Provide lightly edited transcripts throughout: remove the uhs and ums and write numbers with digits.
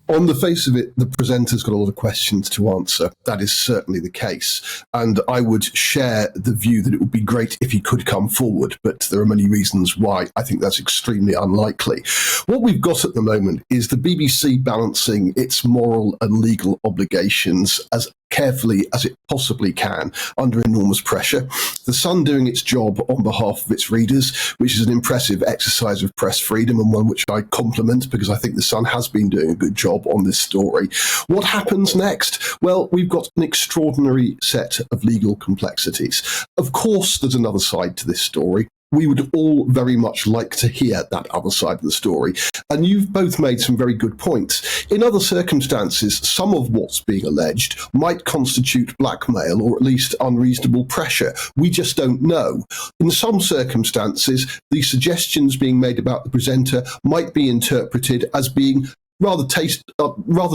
On the face of it, the presenter's got a lot of questions to answer. That is certainly the case. And I would share the view that it would be great if he could come forward, but there are many reasons why I think that's extremely unlikely. What we've got at the moment is the BBC balancing its moral and legal obligations as carefully as it possibly can under enormous pressure. The Sun doing its job on behalf of its readers, which is an impressive exercise of press freedom and one which I compliment because I think the Sun has been doing a good job on this story. What happens next? Well, we've got an extraordinary set of legal complexities. Of course, there's another side to this story. We would all very much like to hear that other side of the story. And you've both made some very good points. In other circumstances, some of what's being alleged might constitute blackmail or at least unreasonable pressure. We just don't know. In some circumstances, the suggestions being made about the presenter might be interpreted as being rather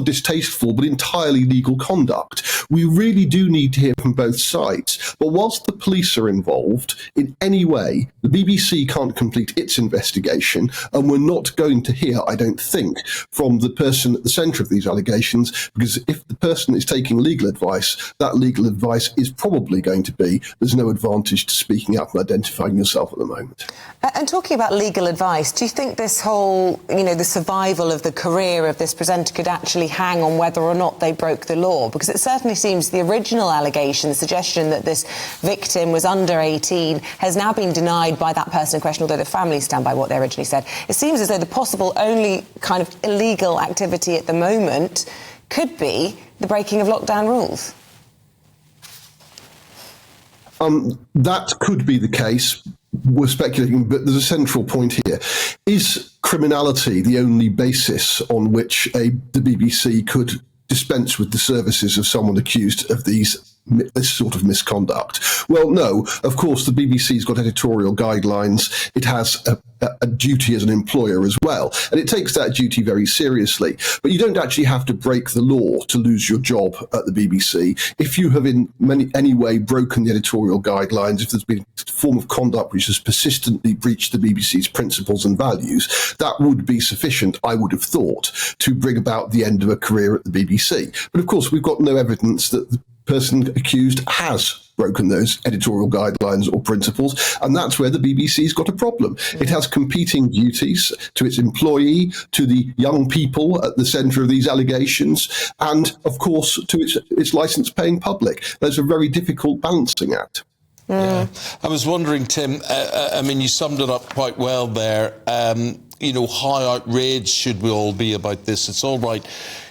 distasteful, but entirely legal conduct. We really do need to hear from both sides. But whilst the police are involved in any way, the BBC can't complete its investigation, and we're not going to hear, I don't think, from the person at the centre of these allegations, because if the person is taking legal advice, that legal advice is probably going to be there's no advantage to speaking up and identifying yourself at the moment. And talking about legal advice, do you think this whole, the survival of the career of this presenter could actually hang on whether or not they broke the law? Because it certainly seems the original allegation, the suggestion that this victim was under 18, has now been denied by that person in question, although the family stand by what they originally said. It seems as though the possible only kind of illegal activity at the moment could be the breaking of lockdown rules. That could be the case. We're speculating, but there's a central point here. Is criminality the only basis on which the BBC could dispense with the services of someone accused of this sort of misconduct? Well, no. Of course, the BBC's got editorial guidelines. It has a duty as an employer as well, and it takes that duty very seriously. But you don't actually have to break the law to lose your job at the BBC. If you have in any way broken the editorial guidelines, if there's been a form of conduct which has persistently breached the BBC's principles and values, that would be sufficient, I would have thought, to bring about the end of a career at the BBC. But of course, we've got no evidence that the person accused has broken those editorial guidelines or principles, and that's where the BBC's got a problem. It has competing duties to its employee, to the young people at the centre of these allegations, and of course to its licence-paying public. There's a very difficult balancing act. Yeah. I was wondering, Tim, you summed it up quite well there. How outraged should we all be about this? It's all right.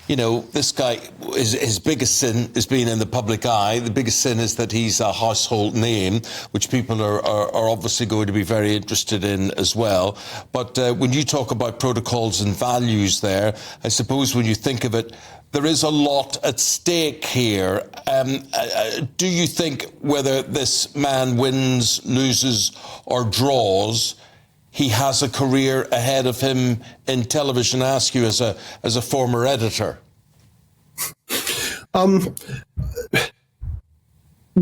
This guy, his biggest sin is being in the public eye. The biggest sin is that he's a household name, which people are obviously going to be very interested in as well. But when you talk about protocols and values there, I suppose when you think of it, there is a lot at stake here. Do you think whether this man wins, loses or draws, he has a career ahead of him in television? I ask you as a former editor.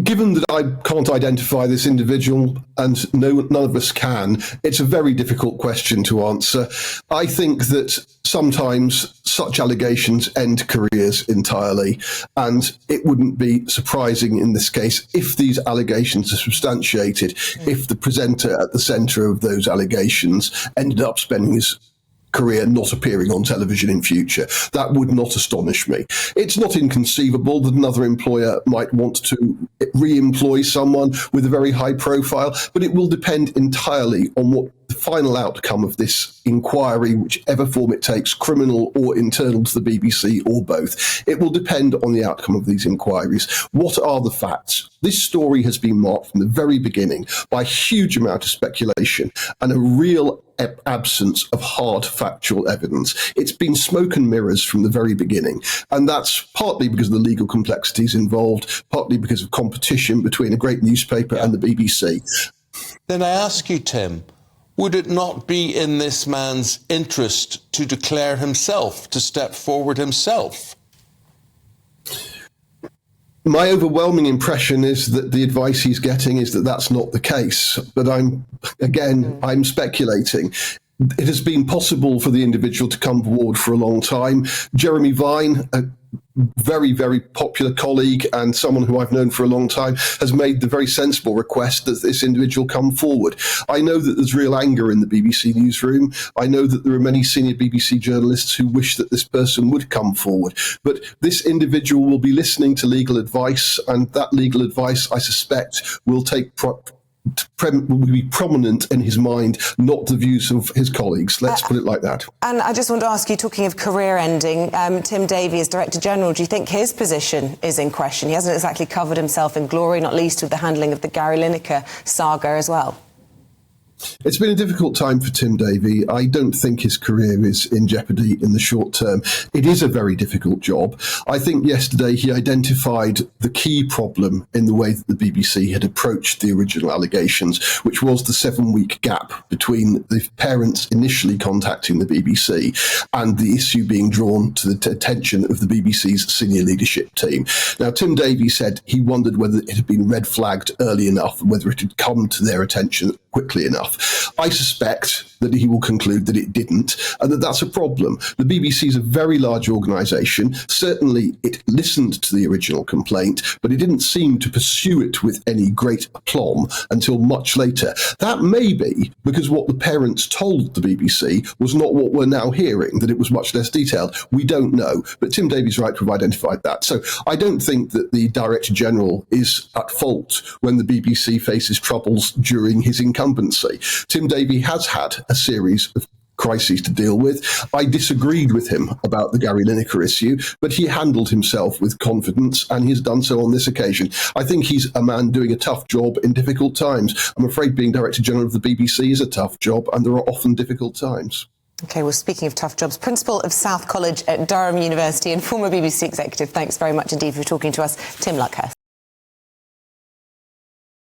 Given that I can't identify this individual and none of us can, it's a very difficult question to answer. I think that sometimes such allegations end careers entirely, and it wouldn't be surprising in this case if these allegations are substantiated, if the presenter at the centre of those allegations ended up spending his career not appearing on television in future. That would not astonish me. It's not inconceivable that another employer might want to re-employ someone with a very high profile, but it will depend entirely on what the final outcome of this inquiry, whichever form it takes, criminal or internal to the BBC or both. It will depend on the outcome of these inquiries. What are the facts? This story has been marked from the very beginning by a huge amount of speculation and a real absence of hard factual evidence. It's been smoke and mirrors from the very beginning. And that's partly because of the legal complexities involved, partly because of competition between a great newspaper and the BBC. Then I ask you, Tim, would it not be in this man's interest to declare himself, to step forward himself? My overwhelming impression is that the advice he's getting is that that's not the case. But I'm speculating. it has been possible for the individual to come forward for a long time. Jeremy Vine, a very, very popular colleague and someone who I've known for a long time, has made the very sensible request that this individual come forward. I know that there's real anger in the BBC newsroom. I know that there are many senior BBC journalists who wish that this person would come forward. But this individual will be listening to legal advice, and that legal advice, I suspect, will will be prominent in his mind, not the views of his colleagues. Let's put it like that. And I just want to ask you, talking of career ending, Tim Davies, Director General, do you think his position is in question? He hasn't exactly covered himself in glory, not least with the handling of the Gary Lineker saga as well. It's been a difficult time for Tim Davies. I don't think his career is in jeopardy in the short term. It is a very difficult job. I think yesterday he identified the key problem in the way that the BBC had approached the original allegations, which was the 7-week gap between the parents initially contacting the BBC and the issue being drawn to the attention of the BBC's senior leadership team. Now, Tim Davies said he wondered whether it had been red flagged early enough, whether it had come to their attention quickly enough. I suspect that he will conclude that it didn't, and that that's a problem. The BBC is a very large organisation. Certainly it listened to the original complaint, but it didn't seem to pursue it with any great aplomb until much later. That may be because what the parents told the BBC was not what we're now hearing, that it was much less detailed. We don't know, but Tim Davies' right to have identified that. So I don't think that the Director General is at fault when the BBC faces troubles during his incumbency. Tim Davies has had a series of crises to deal with. I disagreed with him about the Gary Lineker issue, but he handled himself with confidence, and he's done so on this occasion. I think he's a man doing a tough job in difficult times. I'm afraid being Director General of the BBC is a tough job, and there are often difficult times. OK, well, speaking of tough jobs, Principal of South College at Durham University and former BBC executive, thanks very much indeed for talking to us, Tim Luckhurst.